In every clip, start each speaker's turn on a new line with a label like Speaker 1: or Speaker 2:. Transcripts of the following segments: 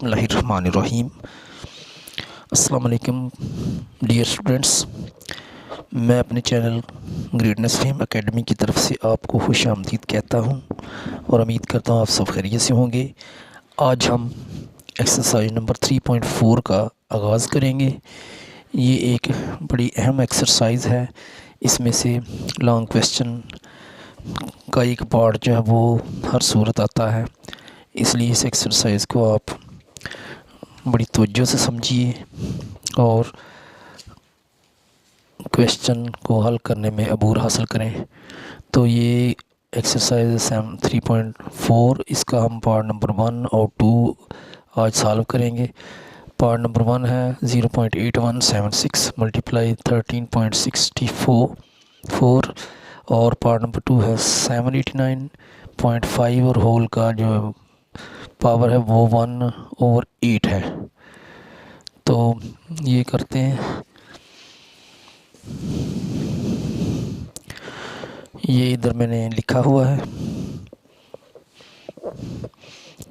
Speaker 1: बिस्मिल्लाहिर्रहमानिर्रहीम। अस्सलाम वालेकुम डियर स्टूडेंट्स। मैं अपने चैनल ग्रेटनेस फेम एकेडमी की तरफ से आपको खुश आमदीद कहता हूं और उम्मीद करता हूं आप सब खैरियत से होंगे। आज हम एक्सरसाइज नंबर 3.4 का आगाज़ करेंगे। ये एक बड़ी अहम एक्सरसाइज है। इसमें से लॉन्ग क्वेश्चन का एक पार्ट जो है वो हर सूरत आता है, इसलिए इस एक्सरसाइज को आप बड़ी तवज्जो से समझिए और क्वेश्चन को हल करने में अबूर हासिल करें। तो ये एक्सरसाइज 3.4, इसका हम पार्ट नंबर 1 और 2 आज सॉल्व करेंगे। पार्ट नंबर 1 है 0.8176 मल्टीप्लाई 13.64 और पार्ट नंबर 2 है 789.5 और होल का जो पावर है वो 1/8 है। तो ये करते हैं। ये इधर मैंने लिखा हुआ है।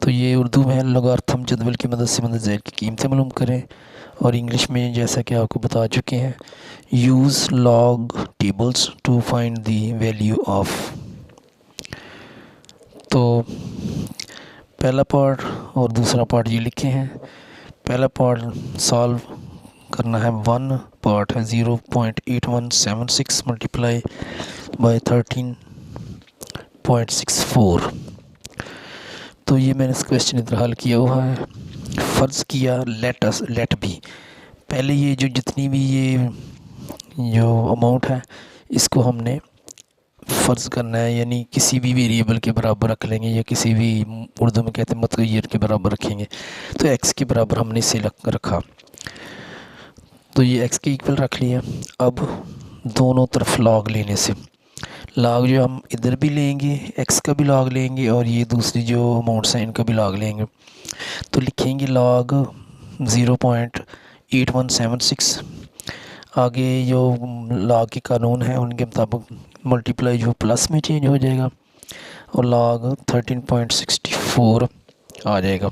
Speaker 1: तो ये उर्दू में लॉगरिथम जदवल की मदद से ज़ैल की कीमतें मालूम करें, और इंग्लिश में जैसा कि आपको बता चुके हैं, use log tables two find the value of. तो पहला पार्ट और दूसरा पार्ट ये लिखे हैं। पहला पार्ट सॉल्व करना है, 1 पार्ट है 0.8176 मल्टीप्लाई बाय 13.64। तो ये मैंने इस क्वेश्चन इधर हल किया हुआ है। फ़र्ज़ किया लेट बी। पहले ये जो जितनी भी ये जो अमाउंट है इसको हमने फ़र्ज़ करना है, यानी किसी भी वेरिएबल के बराबर रख लेंगे, या किसी भी उर्दू में कहते हैं मुतग़य्यर के बराबर रखेंगे। तो एक्स के बराबर हमने इसे रखा, तो ये एक्स के इक्वल रख लिया। अब दोनों तरफ लॉग लेने से, लॉग जो हम इधर भी लेंगे, एक्स का भी लॉग लेंगे और ये दूसरी जो अमाउंट्स हैं इनका भी लॉग लेंगे। तो लिखेंगे लॉग 0.8176। आगे जो लॉग के कानून हैं उनके मुताबिक मल्टीप्लाई जो प्लस में चेंज हो जाएगा और लॉग 13.64 आ जाएगा,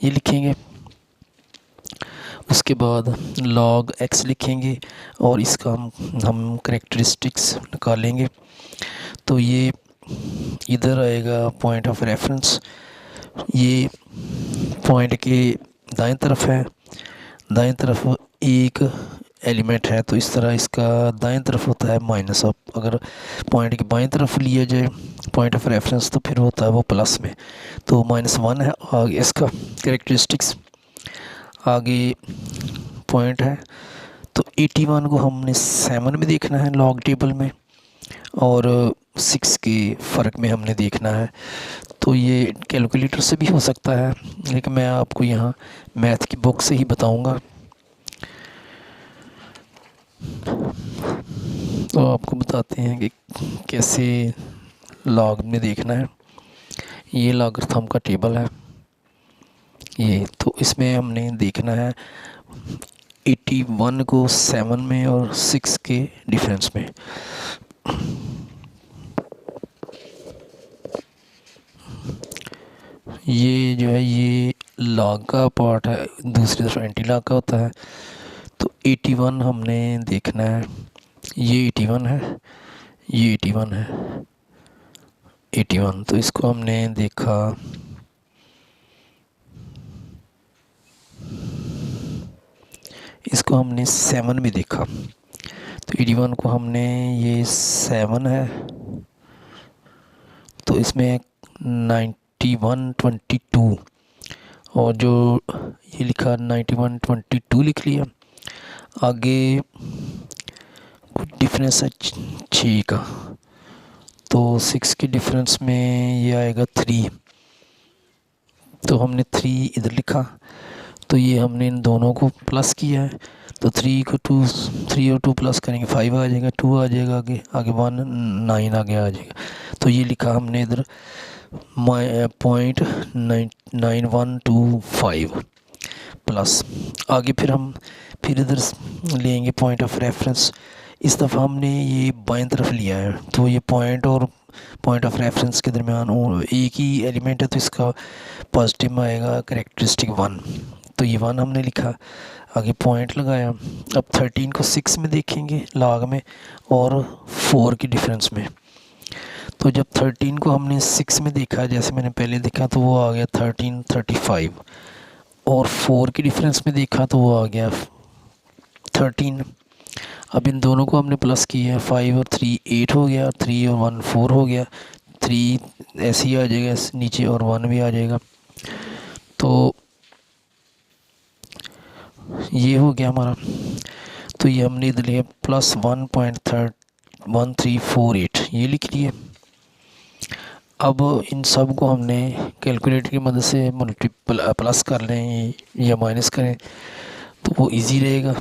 Speaker 1: ये लिखेंगे। उसके बाद लॉग एक्स लिखेंगे और इसका हम करेक्टरिस्टिक्स निकालेंगे। तो ये इधर आएगा पॉइंट ऑफ रेफरेंस, ये पॉइंट के दाएं तरफ है, दाएं तरफ एक एलिमेंट है, तो इस तरह इसका दाएं तरफ होता है माइनस ऑफ। अगर पॉइंट के बाएं तरफ लिया जाए पॉइंट ऑफ रेफरेंस तो फिर होता है वो प्लस में, तो -1 है आगे इसका करेक्टरिस्टिक्स। आगे पॉइंट है तो 81 को हमने 7 में देखना है लॉग टेबल में, और 6 के फ़र्क में हमने देखना है। तो ये कैलकुलेटर से भी हो सकता है, लेकिन मैं आपको यहाँ मैथ की बुक से ही बताऊँगा। तो आपको बताते हैं कि कैसे लॉग में देखना है। ये लॉगरिथम का टेबल है ये, तो इसमें हमने देखना है 81 को 7 में और 6 के डिफरेंस में। ये जो है ये लॉग का पार्ट है, दूसरी तरफ एंटी लॉग का होता है। तो 81 हमने देखना है, ये 81 है, ये 81 है, 81। तो इसको हमने देखा, इसको हमने 7 में देखा। तो 81 को हमने, ये 7 है तो इसमें 9122 और जो ये लिखा 9122 लिख लिया। आगे कुछ डिफरेंस है 6 का, तो 6 के डिफरेंस में ये आएगा 3, तो हमने 3 इधर लिखा। तो ये हमने इन दोनों को प्लस किया है, तो 3 को 3 और 2 प्लस करेंगे 5 आ जाएगा, 2 आ जाएगा, आगे 1 9 आगे आ जाएगा। तो ये लिखा हमने इधर 0.9125 प्लस। आगे फिर हम इधर लेंगे पॉइंट ऑफ रेफरेंस इस दफ़ा हमने ये बाएं तरफ लिया है, तो ये पॉइंट और पॉइंट ऑफ रेफरेंस के दरमियान एक ही एलिमेंट है, तो इसका पॉजिटिव में आएगा करेक्टरिस्टिक 1। तो ये 1 हमने लिखा, आगे पॉइंट लगाया। अब 13 को 6 में देखेंगे लॉग में और 4 की डिफरेंस में। तो जब 13 को हमने 6 में देखा, जैसे मैंने पहले देखा, तो वो आ गया 1335, और 4 की डिफरेंस में देखा तो वो आ गया 13। अब इन दोनों को हमने प्लस किया है, 5 और 3 8 हो गया, और 3 और 1 4 हो गया, 3 ऐसे ही आ जाएगा नीचे और 1 भी आ जाएगा। तो ये हो गया हमारा। तो ये हमने इधर लिया प्लस 1.1348 ये लिख लिए। अब इन सब को हमने कैलकुलेटर की मदद से मल्टीपल प्लस कर लें या माइनस करें तो वो इजी रहेगा।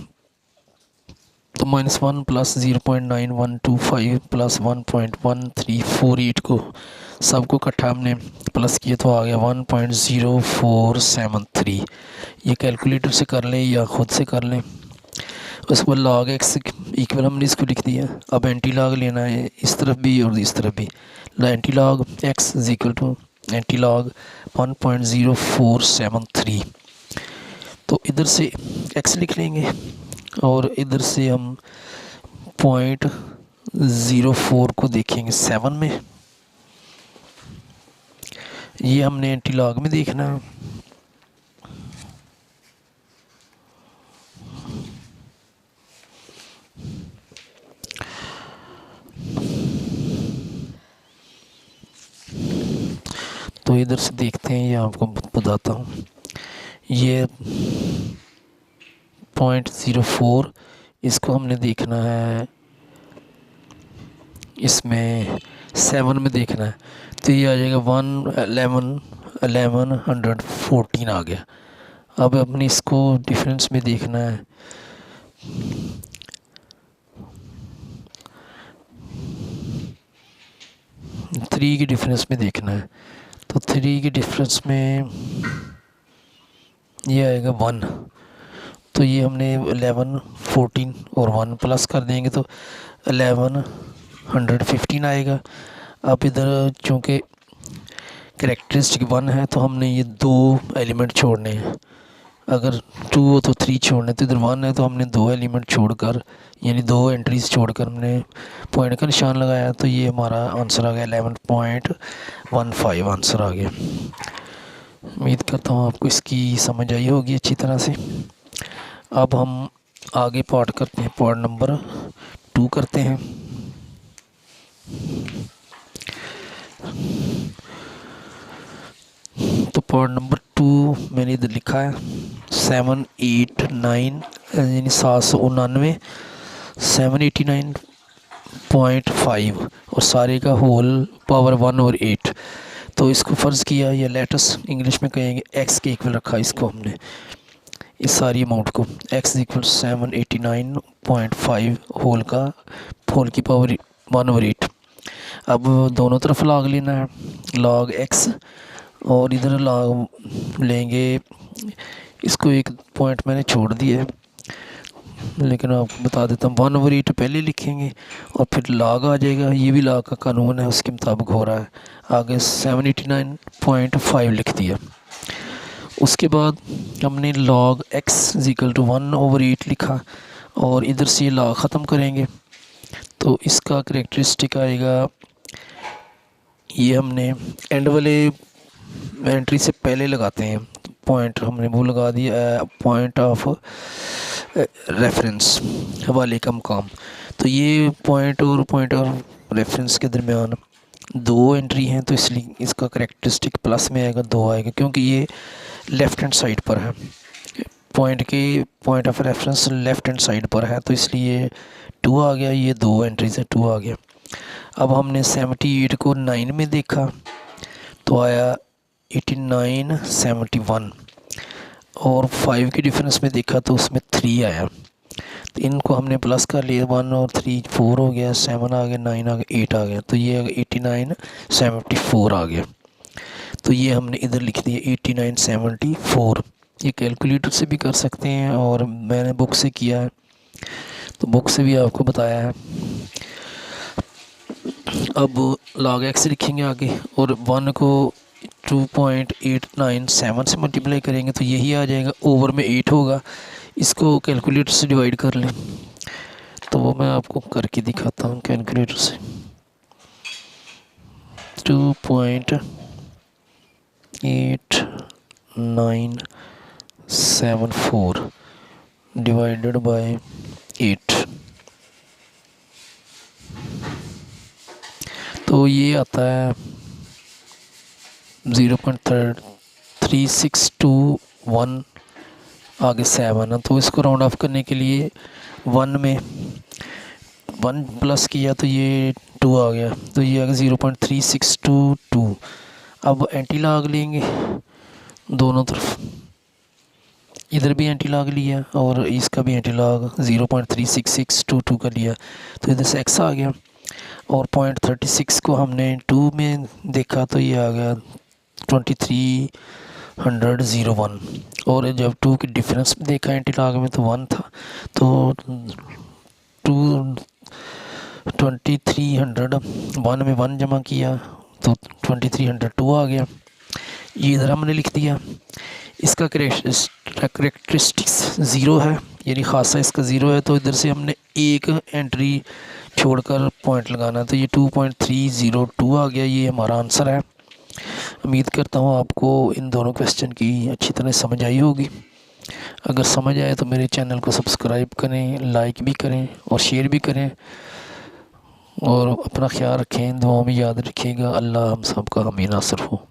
Speaker 1: तो -1 प्लस 0.9125 प्लस 1.1348 को सबको इकट्ठा हमने प्लस किया तो आ गया 1.0473। ये कैलकुलेटर से कर लें या ख़ुद से कर लें। उसके बाद log x इक्वल हमने इसको लिख दिया। अब एंटी लॉग लेना है इस तरफ भी और इस तरफ भी। Antilog x is equal to antilog 1.0473। तो इधर से x लिख लेंगे और इधर से हम 0.04 को देखेंगे 7 में। ये हमने एंटी लॉग में देखना है। तो इधर से देखते हैं, ये आपको बताता हूँ। ये 0.04 इसको हमने देखना है, इसमें 7 में देखना है तो ये आ जाएगा 1114 आ गया। अब अपने इसको डिफरेंस में देखना है। थ्री की डिफरेंस में देखना है तो 3 की डिफरेंस में ये आएगा 1। तो ये हमने 11 14 और 1 प्लस कर देंगे तो 1115 आएगा। अब इधर चूँकि कैरेक्टरिस्टिक 1 है तो हमने ये 2 एलिमेंट छोड़ने हैं। अगर 2 हो तो 3 छोड़ने, तो इधर 1 है तो हमने 2 एलिमेंट छोड़कर यानी 2 एंट्रीज छोड़कर हमने पॉइंट का निशान लगाया। तो ये हमारा आंसर आ गया 11.15 आंसर आ गया। उम्मीद करता हूँ आपको इसकी समझ आई होगी अच्छी तरह से। अब हम आगे पार्ट करते हैं, पार्ट नंबर 2 करते हैं। तो पार्ट नंबर 2 मैंने इधर लिखा है 789 यानी 799 789.5 और सारे का होल पावर 1/8। तो इसको फ़र्ज़ किया या लेटस इंग्लिश में कहेंगे x के इक्वल रखा इसको हमने, इस सारी अमाउंट को x इक्वल 789.5 होल की पावर 1/8। अब दोनों तरफ लॉग लेना है, log x, और इधर लॉग लेंगे। इसको एक पॉइंट मैंने छोड़ दिया है लेकिन आपको बता देता हूँ 1/8 पहले लिखेंगे और फिर लॉग आ जाएगा। ये भी लॉग का कानून है, उसके मुताबिक हो रहा है। आगे 789.5 लिख दिया। उसके बाद हमने log x इक्वल टू 1/8 लिखा और इधर से लॉग ख़त्म करेंगे तो इसका करेक्टरिस्टिक आएगा। ये हमने एंड वाले एंट्री से पहले लगाते हैं पॉइंट, हमने वो लगा दिया पॉइंट ऑफ रेफरेंस, हवाले का मकाम। तो ये पॉइंट ऑफ रेफरेंस के दरमियान 2 एंट्री हैं तो इसलिए इसका करेक्टरिस्टिक प्लस में आएगा, 2 आएगा, क्योंकि ये लेफ़्ट हैंड साइड पर है। Point of reference left hand side पर है तो इसलिए 2 आ गया। ये 2 एंट्री से 2 आ गया। अब हमने 78 को 9 में देखा तो आया 89 71 और 5 की डिफरेंस में देखा तो उसमें 3 आया। तो इनको हमने प्लस कर लिया, 1 और 3 4 हो गया, 7 आ गया, 9 आ गया, 8 आ गया। तो ये 89 74 आ गया। तो ये हमने इधर लिख दिया 89 74। ये कैलकुलेटर से भी कर सकते हैं और मैंने बुक से किया है तो बुक से भी आपको बताया है। अब log x लिखेंगे आगे और 1 को 2.897 से मल्टीप्लाई करेंगे तो यही आ जाएगा, ओवर में 8 होगा। इसको कैलकुलेटर से डिवाइड कर लें, तो वो मैं आपको करके दिखाता हूँ कैलकुलेटर से। 2.8974 डिवाइडेड बाय 8, तो ये आता है 0.3621 आगे 7 है। तो इसको राउंड ऑफ करने के लिए 1 में 1 प्लस किया तो ये 2 आ गया, तो ये आ गया 0.3622। अब एंटी लॉग लेंगे दोनों तरफ, इधर भी एंटी लॉग लिया और इसका भी एंटी लॉग 0.36622 का लिया, तो इधर से x आ गया। और 0.36 को हमने 2 में देखा तो ये आ गया 2301। और जब 2 की डिफरेंस में देखा एंटी लॉग में तो 1 था, तो 2300 1 में 1 जमा किया तो 2302 आ गया। ये इधर हमने लिख दिया। इसका करेक्टरिस्टिक्स 0 है, यानी खासा इसका 0 है, तो इधर से हमने एक एंट्री छोड़कर पॉइंट लगाना है, तो ये 2.302 आ गया। ये हमारा आंसर है। उम्मीद करता हूँ आपको इन दोनों क्वेश्चन की अच्छी तरह समझ आई होगी। अगर समझ आए तो मेरे चैनल को सब्सक्राइब करें, लाइक भी करें और शेयर भी करें, और अपना ख्याल रखें, दुआओं में याद रखिएगा। अल्लाह हम सब का हामी नासर हो।